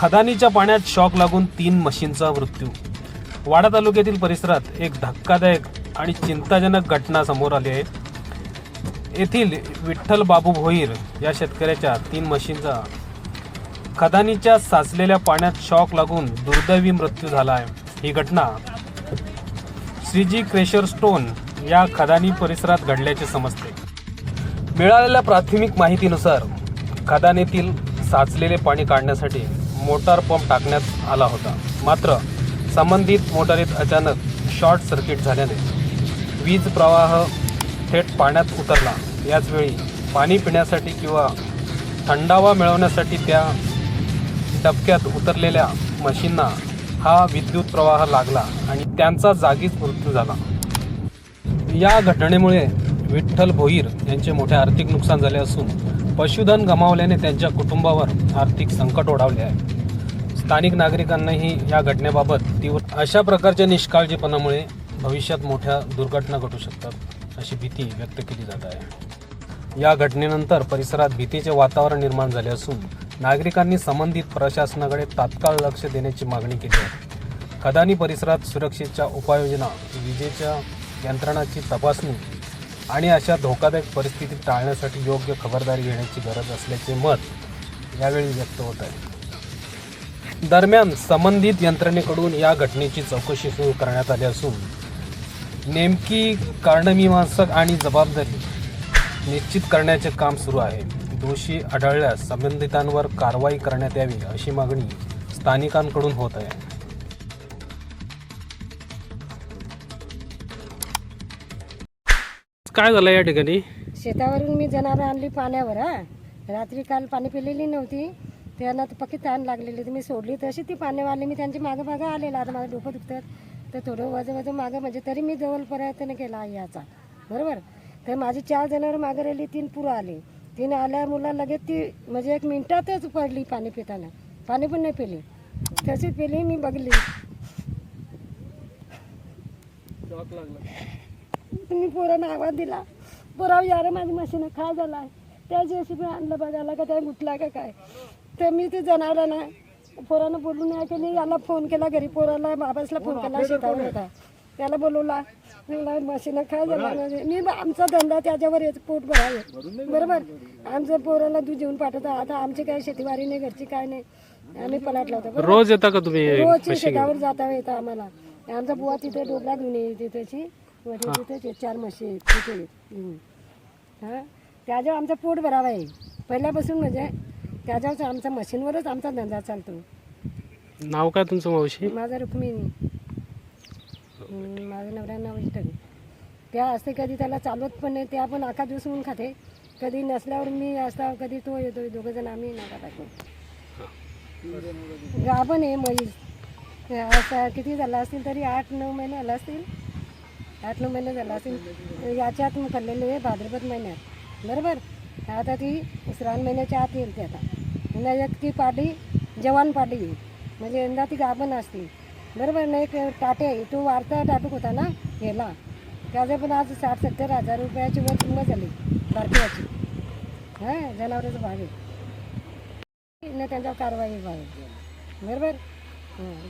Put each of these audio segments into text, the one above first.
खदानीच्या पाण्यात शॉक लागून 3 म्हशींचा मृत्यू. वाडा तालुक्यातील परिसरात एक धक्कादायक आणि चिंताजनक घटना समोर आली आहे. येथील विठ्ठल बाबू भोईर या शेतकऱ्याच्या 3 म्हशींचा खदानीच्या साचलेल्या पाण्यात शॉक लागून दुर्दैवी मृत्यू झाला आहे. ही घटना श्रीजी क्रेशर स्टोन या खदानी परिसरात घडल्याचे समजते. मिळालेल्या प्राथमिक माहितीनुसार खदानीतील साचलेले पाणी काढण्यासाठी मोटार पंप टाकण्यात आला होता. मात्र संबंधित मोटारीत अचानक शॉर्ट सर्किट झाल्याने वीज प्रवाह थेट पाण्यात उतरला. याचवेळी पाणी पिण्यासाठी किंवा थंडावा मिळवण्यासाठी त्या डबक्यात उतरलेल्या म्हशींना हा विद्युत प्रवाह लागला आणि त्यांचा जागीच मृत्यू झाला. या घटनेमुळे विठ्ठल भोईर यांचे मोठे आर्थिक नुकसान झाले असून पशुधन गमावल्याने त्यांच्या कुटुंबावर आर्थिक संकट ओढावले आहे. स्थानिक नागरिकांनाही या घटनेबाबत तीव्र अशा प्रकारच्या निष्काळजीपणामुळे भविष्यात मोठ्या दुर्घटना घडू शकतात अशी भीती व्यक्त केली जात आहे. या घटनेनंतर परिसरात भीतीचे वातावरण निर्माण झाले असून नागरिकांनी संबंधित प्रशासनाकडे तात्काळ लक्ष देण्याची मागणी केली आहे. खदानी परिसरात सुरक्षेच्या उपाययोजना, विजेच्या यंत्रणाची तपासणी आणि अशा धोकादायक परिस्थिती टाळण्यासाठी योग्य खबरदारी घेण्याची गरज असल्याचे मत यावेळी व्यक्त होत आहे. दरम्यान संबंधित यंत्रणेकडून या घटनेची चौकशी सुरू करण्यात आली असून नेमकी कारणमीमांसक आणि जबाबदारी निश्चित करण्याचे काम सुरू आहे. दोषी आढळल्यास संबंधितांवर कारवाई करण्यात यावी अशी मागणी स्थानिकांकडून होत आहे. काय झालं या ठिकाणी? शेतावरून मी जनावरं आणली पाण्यावर. रात्री काल पाणी पिलेली नव्हती, त्यांना पक्की ताण लागलेली, तर मी सोडली. तशी ती पाण्यावाली मी त्यांची मागं मागं आलेला. आता माझं डोकं दुखतात तर थोडं वजन मागं, म्हणजे तरी मी जवळ प्रयत्न केला याचा, बरोबर. तर माझी 4 जनावरं मागं राहिली, 3 पुरं आले. 3 आल्या मुला लगेच ती म्हणजे 1 मिनिटातच पडली पाणी पिताना. पाणी पण नाही पिली, तशीच पिली. मी बघली, मी पोरांना आवाज दिला, पोराव यार माझी मशीन खा झाला. त्या जेसीबी आणलं बघायला का त्या गुटला का काय. तर मी ते जनावरांना पोरांना बोलून नाही केली. याला फोन केला घरी, पोराला बाबासला फोन केला, शेतावर होता, त्याला बोलवला. मशीन काय झाला, मी आमचा धंदा त्याच्यावर येत, पोट भरावे, बरोबर. आमचं पोराला दूध जेवून पाठवता. आता आमची काय शेतीवारी नाही, घरची काय नाही, आम्ही पलाटला होता. रोज येता का तुम्ही? रोज शेतावर जाता येतं आम्हाला. आमचा बुवा तिथे डोबला घेऊन येते, त्याची तिथे 4 म्हशी तिथे. हां, त्याच्यावर आमचं पोट भरावा आहे पहिल्यापासून, म्हणजे त्याच्यावर आमच्या मशीनवरच आमचा धंदा चालतो. नाव काय तुमचं मावशी? माझा रुक्मिणी, माझं नवऱ्या नाव विठ्ठल. त्या असते कधी त्याला चालवत पण नाही, त्या पण आखा दिवस ऊन खाते. कधी नसल्यावर मी असता, कधी तो येतो, 2 जण आम्ही नाका टाकू. गाभण आहे म्हैस. असं किती झाला असतील तरी 8-9 महिने झाला असतील, 8-9 महिने झाला असेल. याच्यात मग खाल्लेले भाद्रपद महिन्यात, बरोबर. आता ती श्रावण महिन्याच्या आत येईल. ते आता एक ती पाटी जवान पाटी येईल, म्हणजे यंदा ती गाभण असते, बरोबर. नाही एक टाटे आहे, तो वारता टाटूक होता ना गेला, त्याचं पण आज 60-70 हजार रुपयाची वर किंमत झाली बारक्याची. हां, जनावरांचा भाग आहे ना, त्यांच्यावर कारवाई भाग आहे, बरोबर.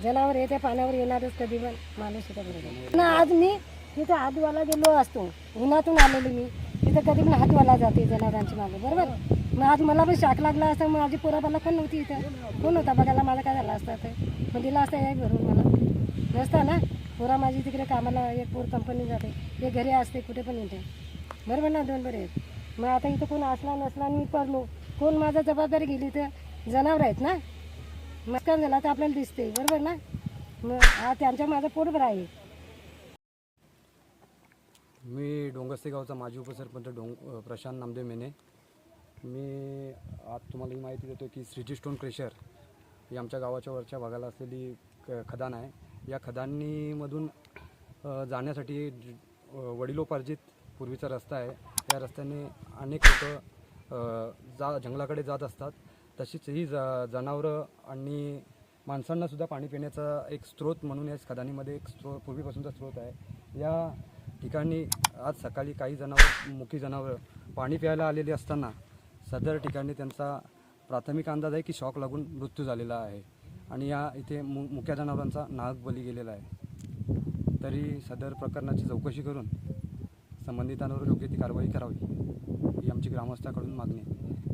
जनावर हे त्या पाण्यावर येणारच कधी पण माणूस होता, बरोबर ना. आज मी तिथं हातवाला गेलो असतो, उन्हातून आलेली मी तिथं, कधी पण हातवाला जाते जनावरांची मागे, बरोबर. मग आज मला पण शाक लागला असता, मग माझी पोराबाला कोण नव्हती इथं, कोण होता बघायला, माझा काय झाला असता तर मग दिला असता एक भरून, मला नसता ना. पोरा माझी तिकडे कामाला, एक पोर कंपनी जाते, एक घरी असते, कुठे पण येते, बरोबर ना. 2 बरे आहेत. मग आता इथं कोण असला नसला आणि मी पडलो, कोण माझा जबाबदारी गेली तर जनावर आहेत ना. मस्कार झाला तर आपल्याला दिसते, बरोबर ना. मग हा त्यांच्या माझं पोट भर आहे. मी डोंगरस्ते गावचा माजी उपसरपंच प्रशांत नामदेव मेने. मी आज तुम्हाला ही माहिती देतो की श्रीजी स्टोन क्रेशर ही आमच्या गावाच्या वरच्या भागाला असलेली खदान आहे. या खदानीमधून जाण्यासाठी वडिलोपार्जित पूर्वीचा रस्ता आहे. या रस्त्याने अनेक लोक जंगलाकडे जात असतात. तशीच ही जनावरं आणि माणसांनासुद्धा पाणी पिण्याचा एक स्रोत म्हणून या खदानीमध्ये एक पूर्वीपासूनचा स्रोत आहे. या ठिकाणी आज सकाळी काही मुकी जनावरं पाणी प्यायला आलेली असताना सदर ठिकाणी त्यांचा प्राथमिक अंदाज आहे की शॉक लागून मृत्यू झालेला आहे. आणि या इथे मुक्या जनावरांचा नाहक बली गेलेला आहे. तरी सदर प्रकरणाची चौकशी करून संबंधितांवर योग्य ती कारवाई करावी ही आमची ग्रामस्थाकडून मागणी आहे.